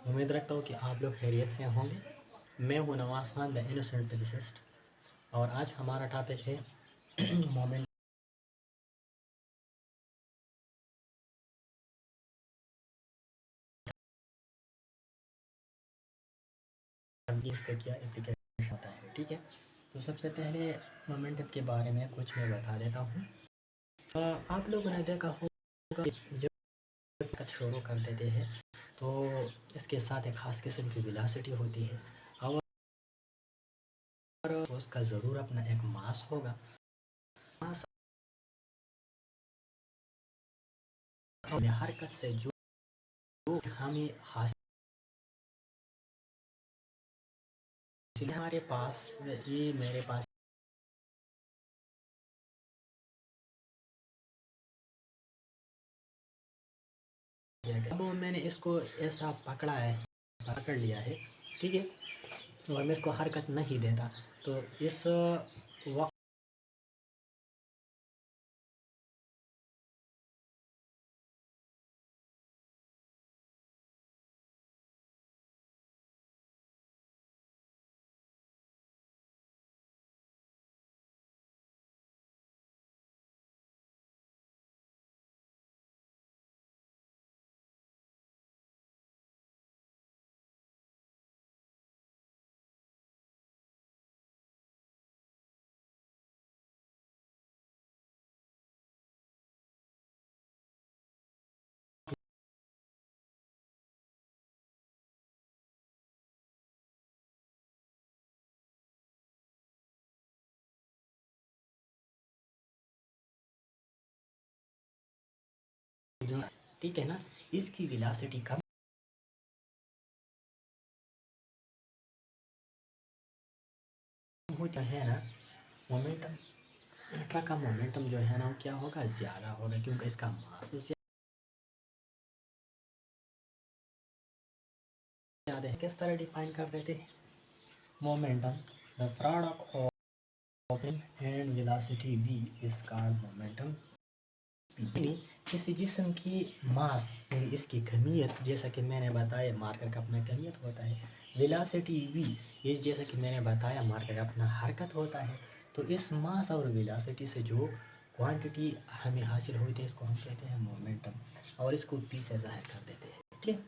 उम्मीद रखता हूँ कि आप लोग खैरियत से होंगे। मैं हूँ नवाज़ खान, द इनोसेंट फिजिसिस्ट, और आज हमारा टॉपिक है मोमेंटम की, इसका क्या एप्लीकेशन होता है। ठीक है, तो सबसे पहले मोमेंटम के बारे में कुछ मैं बता देता हूँ। आप लोगों ने देखा होगा कि जब शुरू कर देते हैं तो इसके साथ एक ख़ास किस्म की वेलोसिटी होती है, और उसका ज़रूर अपना एक मास होगा। मास अपने हरकत से जो हमें हासिल, हमारे पास ये मेरे पास अब मैंने इसको ऐसा पकड़ लिया है। ठीक है, और मैं इसको हरकत नहीं देता, तो इस वक्त जो, ठीक है ना, इसकी वेलोसिटी कम होता है ना, मोमेंटम ट्रक का मोमेंटम जो है ना वो क्या होगा, ज़्यादा होगा, क्योंकि इसका मास ज़्यादा है। किस तरह डिफाइन कर देते हैं momentum? The product of and velocity v is called momentum. यानी किसी जिस्म की मास, यानी इसकी कमियत, जैसा कि मैंने बताया मार्कर का अपना कमियत होता है। वेलोसिटी v, ये जैसा कि मैंने बताया मार्कर का अपना हरकत होता है। तो इस मास और वेलोसिटी से जो क्वांटिटी हमें हासिल होती है इसको हम कहते हैं मोमेंटम, और इसको p से जाहिर कर देते हैं। ठीक है,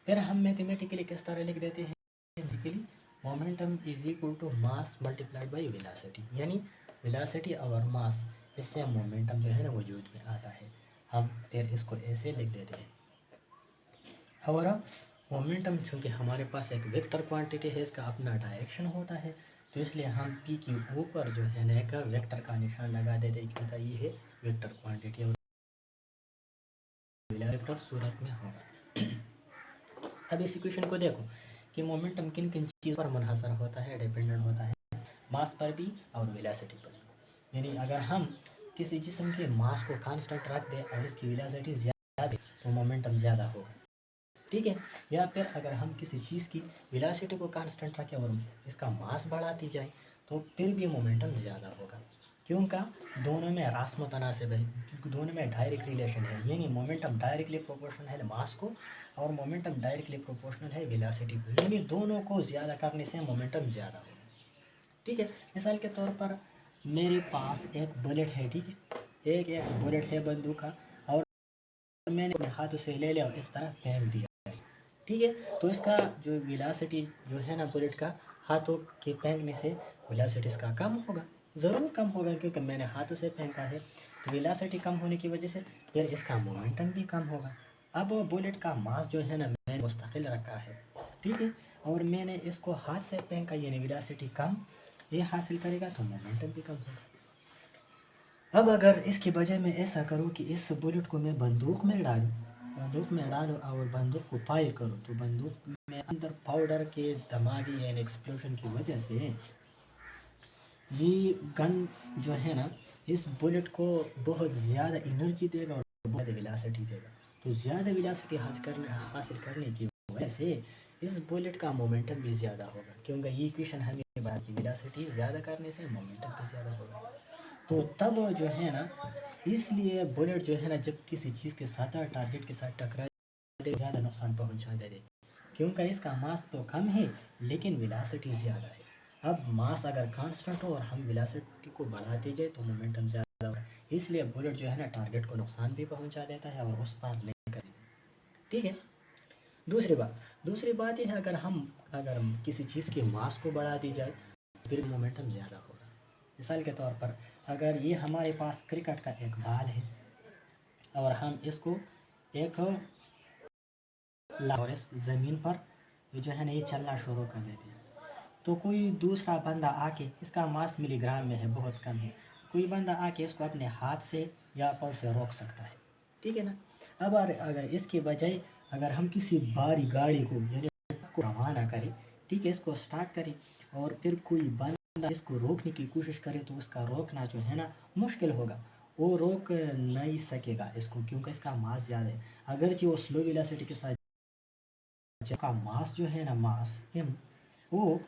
फिर हम मैथमेटिकली किस तरह लिख देते हैं? Mathematically momentum is equal to mass multiplied by velocity, यानी वेलोसिटी और मास, इससे मोमेंटम जो है ना वजूद में आता है। हम फिर इसको ऐसे लिख देते हैं। और मोमेंटम चूँकि हमारे पास एक वेक्टर क्वांटिटी है, इसका अपना डायरेक्शन होता है, तो इसलिए हम p के ऊपर जो है ना एक वेक्टर का निशान लगा देते हैं, क्योंकि ये है वेक्टर क्वांटिटी और वेक्टर सूरत में होगा। अब इस इक्वेशन को देखो कि मोमेंटम किन किन चीज़ों पर मुनहसर होता है, डिपेंडेंट होता है, मास पर भी और वेलोसिटी पर भी। यानी अगर हम किसी जिस्म के मास को कांस्टेंट रख दें और इसकी वेलोसिटी ज़्यादा है तो मोमेंटम ज़्यादा होगा। ठीक है, या फिर अगर हम किसी चीज़ की वेलोसिटी को कांस्टेंट रखें और इसका मास बढ़ाती जाए तो फिर भी मोमेंटम ज़्यादा होगा, क्योंकि दोनों में रास मुतनासिब है, दोनों में डायरेक्ट रिलेशन है। यानी मोमेंटम डायरेक्टली प्रोपोर्शनल है मास को, और मोमेंटम डायरेक्टली प्रोपोर्शनल है वेलोसिटी को, यानी दोनों को ज़्यादा करने से मोमेंटम ज़्यादा होगा। ठीक है, मिसाल के तौर पर मेरे पास एक बुलेट है। ठीक है, एक बुलेट है बंदूक का, और मैंने अपने हाथों से ले लिया और इस तरह फेंक दिया। ठीक है, तो इसका जो वेलोसिटी जो है ना बुलेट का, हाथों के फेंकने से वेलोसिटी इसका कम होगा, ज़रूर कम होगा, क्योंकि मैंने हाथों से फेंका है। तो वेलोसिटी कम होने की वजह से फिर इसका मोमेंटम भी कम होगा। अब बुलेट का मास जो है ना मैंने मुस्तकिल रखा है। ठीक है, और मैंने इसको हाथ से फेंका, यानी वेलोसिटी कम ये हासिल करेगा, तो मोमेंटम भी कम होगा। अब अगर इसके बजाय मैं ऐसा करूँ कि इस बुलेट को मैं बंदूक में डालूँ और बंदूक को फायर करूँ, तो बंदूक में अंदर पाउडर के धमाके यानी एक्सप्लोजन की वजह से ये गन जो है ना इस बुलेट को बहुत ज़्यादा एनर्जी देगा और बहुत ज़्यादा वेलोसिटी देगा। तो ज़्यादा वेलोसिटी हासिल करने की वजह से इस बुलेट का मोमेंटम भी ज़्यादा होगा, क्योंकि ये इक्वेशन हमें बात की वेलोसिटी ज़्यादा करने से मोमेंटम भी ज़्यादा होगा। तो तब जो है ना, इसलिए बुलेट जो है ना जब किसी चीज़ के साथ टारगेट के साथ टकरा ज़्यादा नुकसान पहुंचा दे, क्योंकि इसका मास तो कम है लेकिन वेलोसिटी ज़्यादा है। अब मास अगर कांस्टेंट हो और हम वेलोसिटी को बढ़ाते जाए तो मोमेंटम ज़्यादा होगा, इसलिए बुलेट जो है ना टारगेट को नुकसान भी पहुंचा देता है और उस पार नहीं कर। ठीक है। दूसरी बात यह है, अगर हम किसी चीज़ के मास को बढ़ा दी जाए फिर मोमेंटम ज़्यादा होगा। मिसाल के तौर पर अगर ये हमारे पास क्रिकेट का एक बॉल है और हम इसको एक और इस ज़मीन पर ये जो है ना ये चलना शुरू कर देते हैं, तो कोई दूसरा बंदा आके, इसका मास मिलीग्राम में है, बहुत कम है, कोई बंदा आके इसको अपने हाथ से या पाँव से रोक सकता है। ठीक है ना। अब अगर इसके बजाय अगर हम किसी भारी गाड़ी को यानी को रवाना करें, ठीक है, इसको स्टार्ट करें और फिर कोई बंदा इसको रोकने की कोशिश करे तो उसका रोकना जो है ना मुश्किल होगा, वो रोक नहीं सकेगा इसको, क्योंकि इसका मास ज़्यादा है। अगरचे वो स्लो वेलोसिटी के साथ का मास जो है ना, मास एम, वो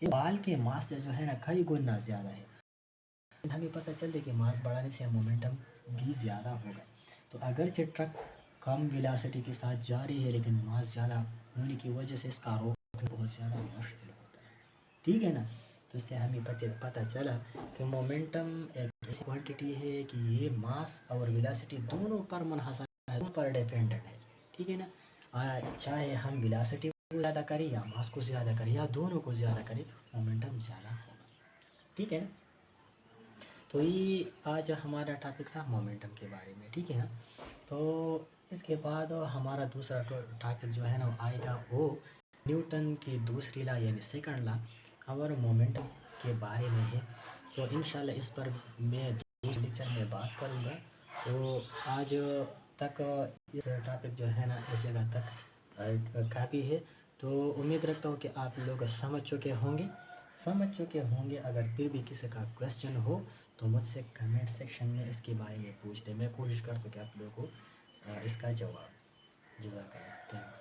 बाल के मास से जो है ना कई गुना ज़्यादा है। हमें पता चलता है कि मास बढ़ाने से मोमेंटम भी ज़्यादा होगा। तो अगरचे ट्रक कम वेलोसिटी के साथ जा रही है लेकिन मास ज़्यादा होने की वजह से इसका रोकना बहुत ज़्यादा मुश्किल होता है। ठीक है ना। तो इससे हमें पता चला कि मोमेंटम एक ऐसी क्वांटिटी है कि ये मास और वेलोसिटी दोनों पर मुनहसर है, दोनों पर डिपेंडेंट है। ठीक है ना। चाहे हम वेलोसिटी को ज़्यादा करें या मास को ज़्यादा करें या दोनों को ज़्यादा करें, मोमेंटम ज़्यादा होगा। ठीक है ना। तो ये आज हमारा टॉपिक था मोमेंटम के बारे में। ठीक है ना। तो इसके बाद हमारा दूसरा टॉपिक जो है ना आएगा वो न्यूटन की दूसरी लॉ यानी सेकंड लॉ और मोमेंटम के बारे में है। तो इंशाल्लाह इस पर मैं दूसरे लेक्चर में बात करूँगा। तो आज तक इस टॉपिक जो है ना इस जगह तक काफ़ी है। तो उम्मीद रखता हूँ कि आप लोग समझ चुके होंगे। अगर फिर भी किसी का क्वेश्चन हो तो मुझसे कमेंट सेक्शन में इसके बारे में पूछ लें, मैं कोशिश करता हूँ कि आप लोगों को इसका जवाब। जज़ाकल्लाह, थैंक्स।